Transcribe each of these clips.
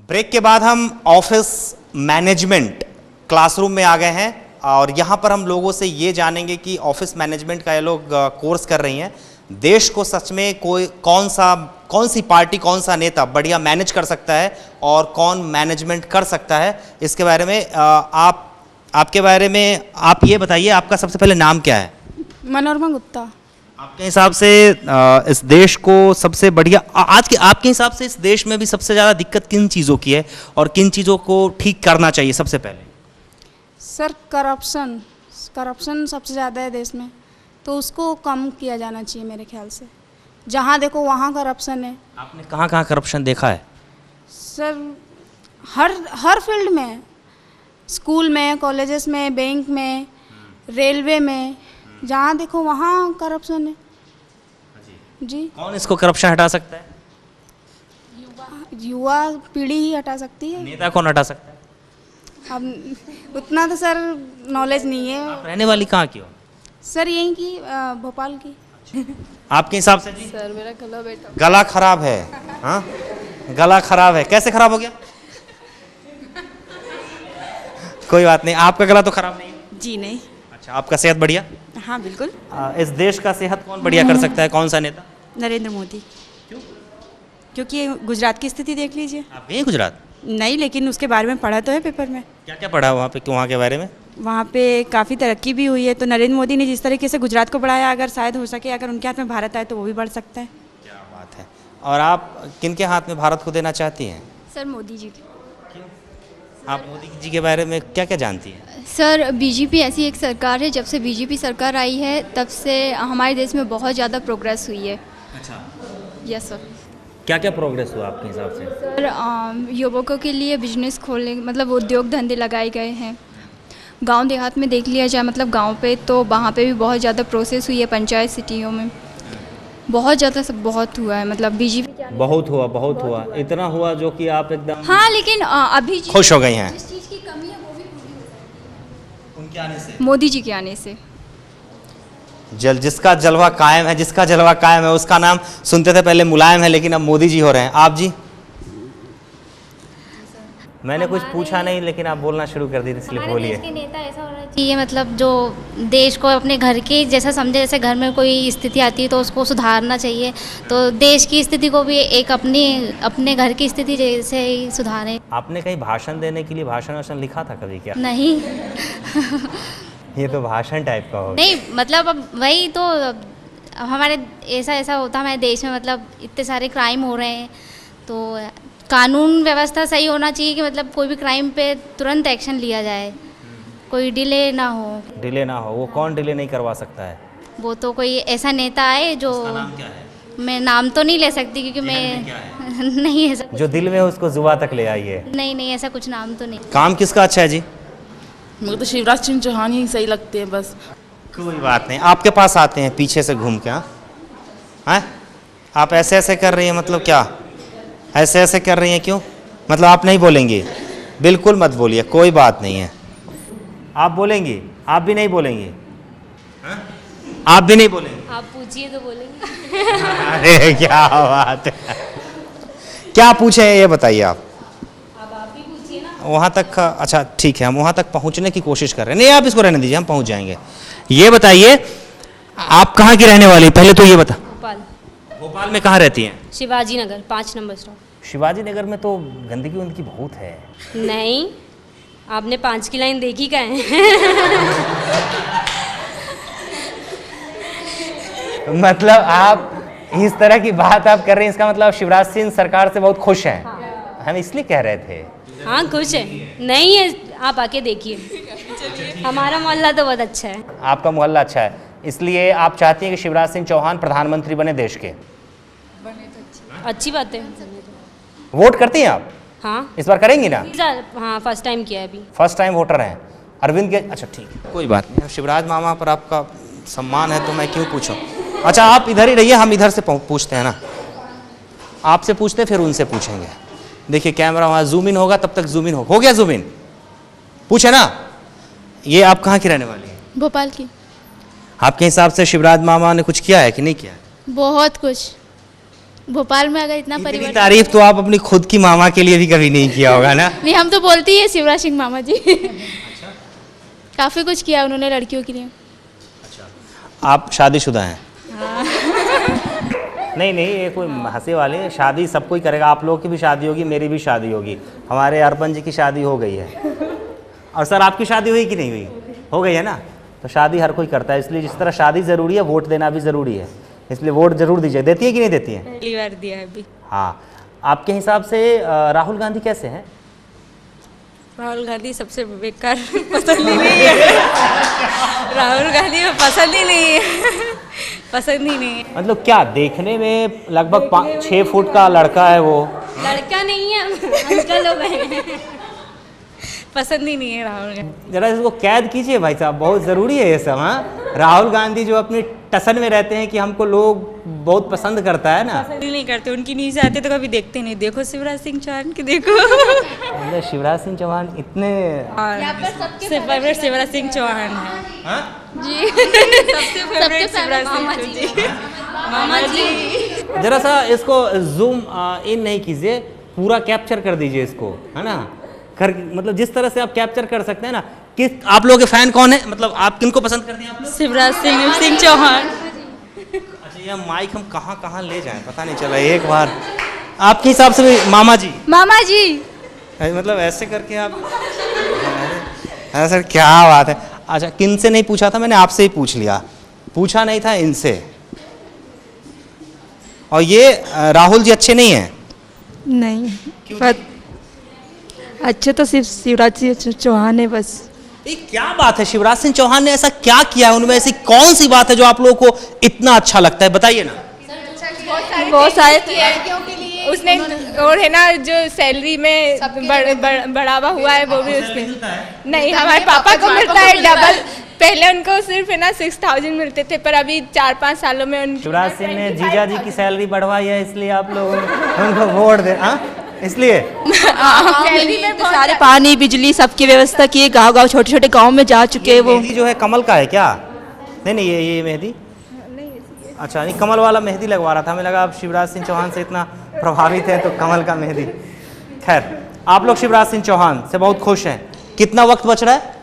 Break के बाद हम ऑफिस मैनेजमेंट क्लासरूम में आ गए हैं और यहाँ पर हम लोगों से ये जानेंगे कि ऑफिस मैनेजमेंट का ये लोग कोर्स कर रही हैं, देश को सच में कौन सी पार्टी, कौन सा नेता बढ़िया मैनेज कर सकता है और कौन मैनेजमेंट कर सकता है, इसके बारे में आपके बारे में आप ये बताइए। आपका सबसे पहले नाम क्या है? मनोरमा गुप्ता। आपके हिसाब से इस देश को सबसे बढ़िया आपके हिसाब से इस देश में भी सबसे ज़्यादा दिक्कत किन चीज़ों की है और किन चीज़ों को ठीक करना चाहिए सबसे पहले? सर करप्शन सबसे ज़्यादा है देश में, तो उसको कम किया जाना चाहिए मेरे ख्याल से। जहाँ देखो वहाँ करप्शन है। आपने कहाँ कहाँ करप्शन देखा है? सर हर फील्ड में, स्कूल में, कॉलेजेस में, बैंक में, रेलवे में, जहाँ देखो वहाँ करप्शन है। जी। कौन इसको करप्शन हटा सकता है? युवा पीढ़ी ही हटा सकती है। नेता कौन हटा सकता है? अब उतना तो सर नॉलेज नहीं है। आप रहने वाली कहाँ की हो? सर यहीं की, भोपाल की। आपके हिसाब से जी? सर मेरा गला खराब है। हाँ, गला खराब है। कैसे खराब हो गया? कोई बात नहीं, आपका गला तो खराब नहीं है? जी नहीं। अच्छा, आपका सेहत बढ़िया? हाँ बिल्कुल। इस देश का सेहत कौन बढ़िया कर सकता है? कौन सा नेता? नरेंद्र मोदी। क्यों? क्योंकि गुजरात की स्थिति देख लीजिए। आप गए गुजरात? नहीं, लेकिन उसके बारे में पढ़ा तो है पेपर में। क्या क्या पढ़ा वहाँ पे, वहाँ के बारे में? वहाँ पे काफ़ी तरक्की भी हुई है। तो नरेंद्र मोदी ने जिस तरीके से गुजरात को बढ़ाया, अगर शायद हो सके अगर उनके हाथ में भारत आए तो वो भी बढ़ सकता है। क्या बात है। और आप किनके हाथ में भारत को देना चाहती हैं? सर मोदी जी। आप मोदी जी के बारे में क्या क्या जानती हैं? सर बीजेपी ऐसी एक सरकार है, जब से बीजेपी सरकार आई है तब से हमारे देश में बहुत ज़्यादा प्रोग्रेस हुई है। अच्छा, यस सर। क्या क्या प्रोग्रेस हुआ आपके हिसाब से? सर युवकों के लिए बिजनेस खोलने, मतलब उद्योग धंधे लगाए गए हैं। गांव देहात में देख लिया जाए, मतलब गांव पे तो वहाँ पे भी बहुत ज़्यादा प्रोसेस हुई है। पंचायत सिटियों में बहुत ज़्यादा सब बहुत हुआ है, मतलब बीजेपी बहुत हुआ, इतना हुआ जो कि आप एकदम हाँ, लेकिन अभी खुश हो गई हैं जिस चीज़ की कमी है वो भी पूरी हो सकती है उनके आने से, मोदी जी के आने से। जिसका जलवा कायम है उसका नाम सुनते थे पहले मुलायम है, लेकिन अब मोदी जी हो रहे हैं। आप जी? मैंने कुछ पूछा नहीं, लेकिन आप बोलना शुरू कर दी, इसलिए बोलिए। देश के नेता ऐसा होना चाहिए, मतलब जो देश को अपने घर के जैसा समझे। जैसे घर में कोई स्थिति आती है तो उसको सुधारना चाहिए, तो देश की स्थिति को भी एक अपने घर की स्थिति जैसे ही सुधारें। आपने कहीं भाषण देने के लिए भाषण लिखा था कभी क्या? नहीं। ये तो भाषण टाइप का होगा। नहीं, मतलब अब वही तो हमारे ऐसा होता हमारे देश में, मतलब इतने सारे क्राइम हो रहे हैं, तो कानून व्यवस्था सही होना चाहिए कि मतलब कोई भी क्राइम पे तुरंत एक्शन लिया जाए, कोई डिले ना हो। वो कौन डिले नहीं करवा सकता है? वो तो कोई ऐसा नेता आए जो, नाम क्या है? मैं नाम तो नहीं ले सकती क्योंकि मैं नहीं ऐसा जो दिल में है उसको जुबा तक ले आइए। नहीं ऐसा कुछ नाम तो नहीं। काम किसका अच्छा है जी? मुझे तो शिवराज सिंह चौहान ही सही लगते हैं बस। कोई बात नहीं, आपके पास आते हैं पीछे से घूम के। हाँ, आप ऐसे कर रही हैं, मतलब क्या ऐसे कर रही हैं? क्यों, मतलब आप नहीं बोलेंगी? बिल्कुल मत बोलिए, कोई बात नहीं है। आप बोलेंगी? आप भी नहीं बोलेंगी? आप भी नहीं बोलेंगी? आप पूछिए तो बोलेंगे। अरे क्या बात है, क्या पूछे ये बताइए आप ही पूछिए ना। वहाँ तक। अच्छा ठीक है, हम वहाँ तक पहुँचने की कोशिश कर रहे हैं। नहीं, आप इसको रहने दीजिए, हम पहुँच जाएंगे। ये बताइए, आप कहाँ की रहने वाली, पहले तो ये बता। भोपाल में कहाँ रहती हैं? Shivaji Nagar 5 number stop. शिवाजी नगर में तो गंदगी बहुत है। नहीं, आपने 5 की लाइन देखी क्या है? मतलब आप इस तरह की बात आप कर रहे हैं, इसका मतलब शिवराज सिंह सरकार से बहुत खुश हैं। हाँ। हम इसलिए कह रहे थे। हाँ खुश है, नहीं है, आप आके देखिए। हमारा मोहल्ला तो बहुत अच्छा है। आपका मोहल्ला अच्छा है, इसलिए आप चाहती हैं कि शिवराज सिंह चौहान प्रधानमंत्री बने देश के? अच्छी बात है। वोट करती हैं आप? हाँ, इस बार करेंगी ना? हाँ फर्स्ट टाइम किया है अभी। फर्स्ट टाइम वोटर हैं अरविंद के? अच्छा ठीक है, कोई बात नहीं। शिवराज मामा पर आपका सम्मान है तो मैं क्यों पूछूं। अच्छा आप इधर ही रहिए, हम इधर से पूछते हैं ना, आपसे पूछते फिर उनसे पूछेंगे। देखिए कैमरा वहाँ जूम इन होगा, तब तक जूम इन हो गया जूम इन? पूछे ना। ये आप कहाँ की रहने वाली है? भोपाल की। आपके हिसाब से शिवराज मामा ने कुछ किया है कि नहीं किया है? बहुत कुछ। भोपाल में अगर इतना इतनी परिवर्तन, तारीफ तो आप अपनी खुद की मामा के लिए भी कभी नहीं किया होगा ना। नहीं हम तो बोलते ही है शिवराज सिंह मामा जी। काफ़ी कुछ किया उन्होंने लड़कियों के लिए। आप शादीशुदा हैं? नहीं नहीं, ये कोई हंसे वाले, शादी सब कोई करेगा। आप लोग की भी शादी होगी, मेरी भी शादी होगी, हमारे अर्पण जी की शादी हो गई है। और सर आपकी शादी हुई कि नहीं हुई? हो गई है ना। तो शादी हर कोई करता है, इसलिए जिस तरह शादी ज़रूरी है, वोट देना भी ज़रूरी है, इसलिए वोट जरूर दीजिए। देती है कि नहीं देती है? पहली बार दिया है अभी। हाँ, आपके हिसाब से राहुल गांधी कैसे हैं? राहुल गांधी सबसे बेकार, पसंद ही नहीं है। राहुल गांधी में पसंद ही नहीं है, पसंद ही नहीं है। मतलब क्या, देखने में लगभग 6 फुट का लड़का है वो? लड़का नहीं है, अंकल लोग हैं। पसंद ही नहीं है राहुल गांधी। जरा इसको कैद कीजिए भाई साहब, बहुत ज़रूरी है ये सब। हाँ, राहुल गांधी जो अपनी टसन में रहते हैं कि हमको लोग बहुत पसंद करता है ना। पसंद ही नहीं करते, उनकी न्यूज़ आते तो कभी देखते नहीं। देखो शिवराज सिंह चौहान की, देखो मतलब शिवराज सिंह चौहान इतने फेवरेट शिवराज सिंह चौहान है। हाँ? जी सबसे फेवरेट शिवराज सिंह जी, मामा जी। जरा सा इसको जूम इन नहीं कीजिए, पूरा कैप्चर कर दीजिए इसको, है ना। मतलब जिस तरह से आप कैप्चर कर सकते हैं ना। किस आप लोगों के फैन कौन है, मतलब आप किनको पसंद करते हैं आप लोग? शिवराज सिंह चौहान। अच्छा, यह माइक हम कहाँ कहाँ ले जाएं पता नहीं चला। एक बार आपके हिसाब से भी मामा जी? मामा जी। मतलब ऐसे करके आप, अरे सर क्या बात है। अच्छा, किन से नहीं पूछा था मैंने, आपसे ही पूछ लिया। पूछा नहीं था इनसे। और ये राहुल जी अच्छे नहीं हैं? नहीं, पर अच्छे तो सिर्फ शिवराज सिंह चौहान है बस। ये क्या बात है, शिवराज सिंह चौहान ने ऐसा क्या किया है, उनमें ऐसी कौन सी बात है जो आप लोगों को इतना अच्छा लगता है, बताइए ना। बहुत सारे उसने, और है ना जो सैलरी में बढ़ावा हुआ है वो भी उसने। नहीं, हमारे पापा को मिलता है डबल। पहले उनको सिर्फ है ना 6000 मिलते थे, पर अभी 4-5 सालों में उन शिवराज सिंह ने जीजा जी की सैलरी बढ़वाई है, इसलिए आप लोग उनको वोट दे। हाँ, इसलिए सैलरी में सारे पानी बिजली सबकी व्यवस्था की है। गाँव छोटे छोटे गाँव में जा चुके हैं वो। मेहंदी जो है कमल का है क्या? नहीं नहीं, ये मेहंदी अच्छा नहीं, कमल वाला मेहंदी लगवा रहा था। हमें लगा आप शिवराज सिंह चौहान से इतना प्रभावित हैं तो कमल का मेहंदी। खैर, आप लोग शिवराज सिंह चौहान से बहुत खुश हैं। कितना वक्त बच रहा है?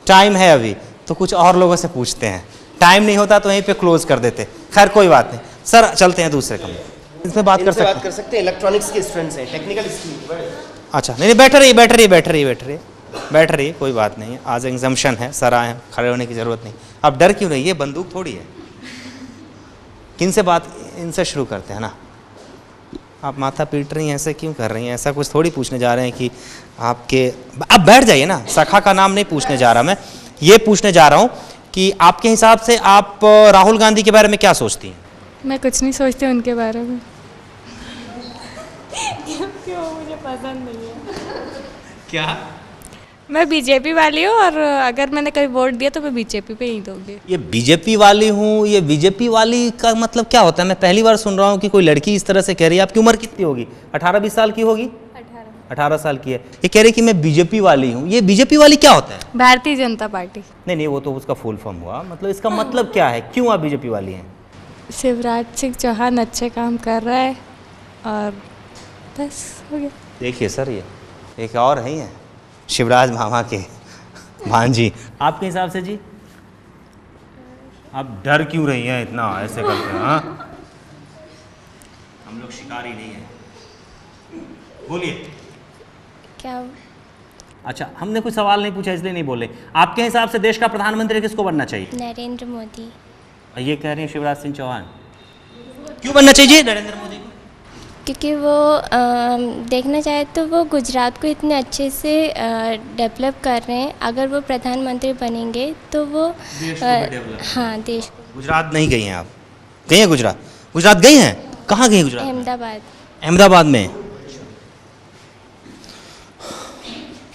टाइम है अभी, तो कुछ और लोगों से पूछते हैं। टाइम नहीं होता तो यहीं पे क्लोज कर देते। खैर कोई बात नहीं सर, चलते हैं दूसरे कमरे। इसमें बात कर सकते हैं। इलेक्ट्रॉनिक्स के स्टूडेंट्स हैं, टेक्निकल स्कूल। अच्छा, नहीं बैठ रही, कोई बात नहीं है। आज एग्जाम्शन है, सर आए हैं, खड़े होने की ज़रूरत नहीं। अब डर क्यों नहीं, ये बंदूक थोड़ी है। किन से बात, इनसे शुरू करते हैं ना। आप माथा पीट रही हैं, ऐसे क्यों कर रही हैं? ऐसा कुछ थोड़ी पूछने जा रहे हैं कि आपके, अब बैठ जाइए ना। सखा का नाम नहीं पूछने जा रहा मैं, ये पूछने जा रहा हूँ कि आपके हिसाब से आप राहुल गांधी के बारे में क्या सोचती हैं? मैं कुछ नहीं सोचती उनके बारे में। क्यों, मुझे पसंद नहीं है। क्या? मैं बीजेपी वाली हूँ, और अगर मैंने कभी वोट दिया तो मैं बीजेपी पे ही दूंगी। ये बीजेपी वाली हूँ, ये बीजेपी वाली का मतलब क्या होता है? मैं पहली बार सुन रहा हूँ कि कोई लड़की इस तरह से कह रही है। आपकी उम्र कितनी होगी? 18-20 साल की होगी? 18 साल की है। ये कह रही कि मैं बीजेपी वाली हूँ। ये बीजेपी वाली क्या होता है? भारतीय जनता पार्टी। नहीं, वो तो उसका फुल फॉर्म हुआ। मतलब इसका मतलब क्या है, क्यों आप बीजेपी वाली हैं? शिवराज सिंह चौहान अच्छे काम कर रहा है, और बस हो गया। देखिए सर, ये एक और है, हैं शिवराज मामा के भांजी। आपके हिसाब से जी? आप डर क्यों रही हैं इतना, ऐसे करते हैं? हाँ, हम लोग शिकारी नहीं हैं। बोलिए। क्या? अच्छा, हमने कोई सवाल नहीं पूछा इसलिए नहीं बोले। आपके हिसाब से देश का प्रधानमंत्री किसको बनना चाहिए? नरेंद्र मोदी। ये कह रहे हैं शिवराज सिंह चौहान। क्यों बनना चाहिए नरेंद्र मोदी को? क्योंकि वो देखना चाहे तो वो गुजरात को इतने अच्छे से डेवलप कर रहे हैं। अगर वो प्रधानमंत्री बनेंगे तो वो हाँ, देश। गुजरात नहीं गई हैं आप? गई हैं गुजरात? गुजरात गई हैं? कहाँ गई गुजरात? अहमदाबाद। अहमदाबाद में।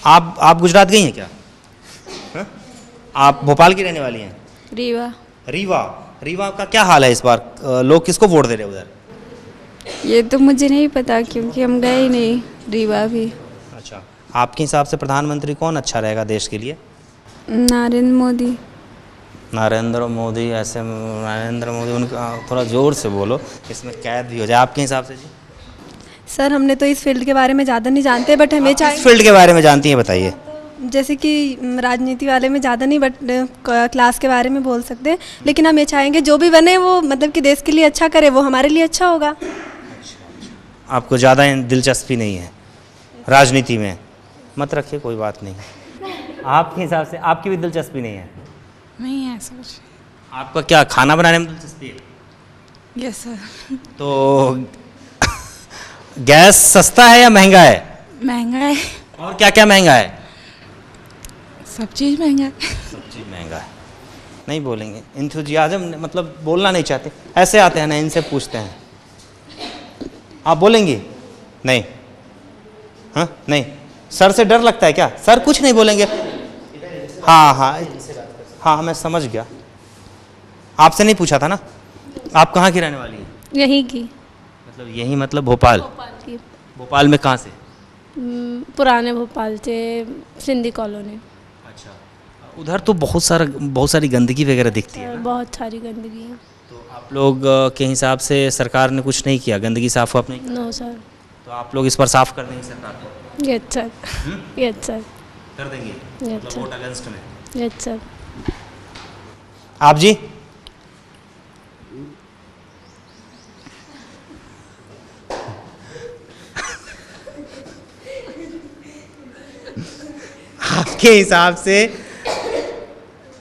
आप गुजरात गई हैं क्या? हा? आप भोपाल की रहने वाली हैं? रीवा का क्या हाल है इस बार? लोग किसको वोट दे रहे हैं उधर? ये तो मुझे नहीं पता, क्योंकि हम गए ही नहीं रीवा भी। अच्छा, आपके हिसाब से प्रधानमंत्री कौन अच्छा रहेगा देश के लिए? नरेंद्र मोदी। नरेंद्र मोदी ऐसे, नरेंद्र मोदी उनका थोड़ा ज़ोर से बोलो, इसमें कैद भी हो जाए आपके हिसाब से जी। सर हमने तो इस फील्ड के बारे में ज़्यादा नहीं जानते, बट हमें इस फील्ड के बारे में जानती हैं, बताइए। जैसे कि राजनीति वाले में ज़्यादा नहीं, बट क्लास के बारे में बोल सकते हैं। लेकिन हम ये चाहेंगे जो भी बने वो मतलब कि देश के लिए अच्छा करे, वो हमारे लिए अच्छा होगा। आपको ज़्यादा दिलचस्पी नहीं है राजनीति में, मत रखिए, कोई बात नहीं। आपके हिसाब से आपकी भी दिलचस्पी नहीं है? नहीं है ऐसा कुछ। आपका क्या खाना बनाने में दिलचस्पी है? Yes sir. तो गैस सस्ता है या महंगा है? महंगा है। और क्या क्या महंगा है? सब चीज़ महंगा है। सब चीज़ महंगा है। नहीं बोलेंगे, इंथुजियाज्म मतलब बोलना नहीं चाहते, ऐसे आते हैं ना, इनसे पूछते हैं। आप बोलेंगी? नहीं। हाँ नहीं, सर से डर लगता है क्या? सर कुछ नहीं बोलेंगे। हाँ हाँ हाँ, मैं समझ गया। आपसे नहीं पूछा था ना। आप कहाँ की रहने वाली हैं? यहीं की। मतलब यहीं मतलब भोपाल? की। भोपाल में कहाँ से? पुराने भोपाल से, सिंधी कॉलोनी। अच्छा, उधर तो बहुत सारी गंदगी वगैरह दिखती है ना? बहुत सारी गंदगी है। तो आप लोग के हिसाब से सरकार ने कुछ नहीं किया, गंदगी साफ आपने? No sir. तो आप लोग इस पर साफ कर देंगे सरकार को? Yes sir. Yes sir. कर देंगे? यस वोट अगेंस्ट में? Yes sir. आप जी? आपके हिसाब से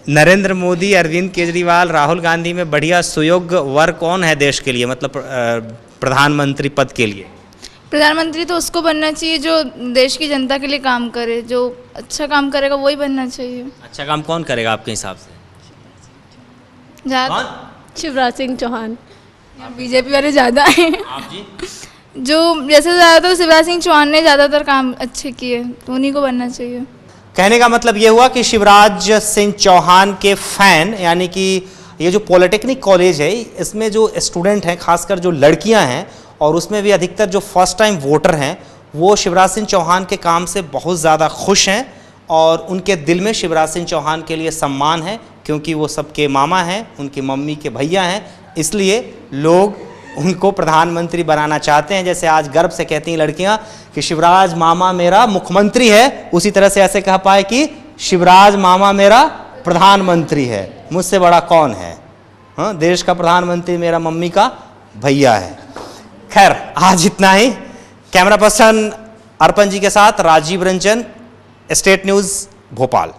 नरेंद्र मोदी, अरविंद केजरीवाल, राहुल गांधी में बढ़िया सुयोग्य वर कौन है देश के लिए, मतलब प्रधानमंत्री पद के लिए? प्रधानमंत्री तो उसको बनना चाहिए जो देश की जनता के लिए काम करे, जो अच्छा काम करेगा वही बनना चाहिए। अच्छा काम कौन करेगा आपके हिसाब से? शिवराज सिंह चौहान। बीजेपी वाले ज़्यादा हैं। आप जी? जो जैसे ज़्यादातर शिवराज सिंह चौहान ने ज़्यादातर काम अच्छे किए, तो उन्हीं को बनना चाहिए। कहने का मतलब ये हुआ कि शिवराज सिंह चौहान के फैन, यानी कि ये जो पॉलिटेक्निक कॉलेज है इसमें जो स्टूडेंट हैं, खासकर जो लड़कियां हैं, और उसमें भी अधिकतर जो फर्स्ट टाइम वोटर हैं, वो शिवराज सिंह चौहान के काम से बहुत ज़्यादा खुश हैं और उनके दिल में शिवराज सिंह चौहान के लिए सम्मान है, क्योंकि वो सबके मामा हैं, उनकी मम्मी के भैया हैं, इसलिए लोग उनको प्रधानमंत्री बनाना चाहते हैं। जैसे आज गर्व से कहती हैं लड़कियां कि शिवराज मामा मेरा मुख्यमंत्री है, उसी तरह से ऐसे कह पाए कि शिवराज मामा मेरा प्रधानमंत्री है, मुझसे बड़ा कौन है? हाँ, देश का प्रधानमंत्री मेरा मम्मी का भैया है। खैर, आज इतना ही। कैमरा पर्सन अर्पण जी के साथ राजीव रंजन, स्टेट न्यूज़ भोपाल।